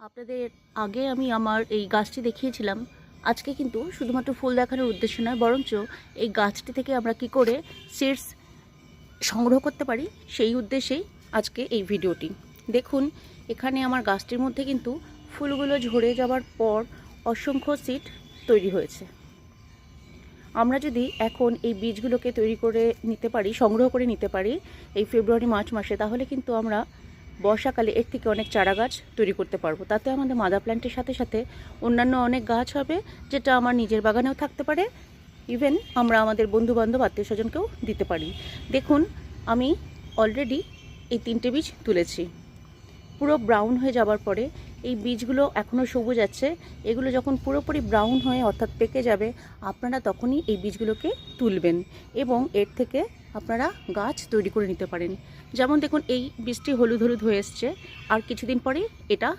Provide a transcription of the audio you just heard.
আপনাদের আগে আমি আমার এই গাছটি দেখিয়েছিলাম। আজকে কিন্তু শুধুমাত্র ফুল দেখানোর উদ্দেশ্য নয়, বরঞ্চ এই গাছটি থেকে আমরা কি করে সিডস সংগ্রহ করতে পারি সেই উদ্দেশ্যেই আজকে এই ভিডিওটি। দেখুন, এখানে আমার গাছটির মধ্যে কিন্তু ফুলগুলো ঝরে যাওয়ার পর অসংখ্য সিড তৈরি হয়েছে। আমরা যদি এখন এই বীজগুলোকে তৈরি করে নিতে পারি, সংগ্রহ করে নিতে পারি এই ফেব্রুয়ারি মার্চ মাসে, তাহলে কিন্তু আমরা বর্ষাকালে এর থেকে অনেক চারা গাছ তৈরি করতে পারবো। তাতে আমাদের মাদার প্ল্যান্টের সাথে সাথে অন্যান্য অনেক গাছ হবে, যেটা আমার নিজের বাগানেও থাকতে পারে। ইভেন আমরা আমাদের বন্ধুবান্ধব আত্মীয় স্বজনকেও দিতে পারি। দেখুন, আমি অলরেডি এই 3টে বীজ তুলেছি। পুরো ব্রাউন হয়ে যাবার পরে এই বীজগুলো এখনও সবুজ আছে, এগুলো যখন পুরোপুরি ব্রাউন হয়ে অর্থাৎ পেকে যাবে, আপনারা তখনই এই বীজগুলোকে তুলবেন এবং এর থেকে আপনারা গাছ তৈরি করে নিতে পারেন। যেমন দেখুন, এই বীজটি হলুদ হলুদ হয়ে এসছে, আর কিছুদিন পরেই এটা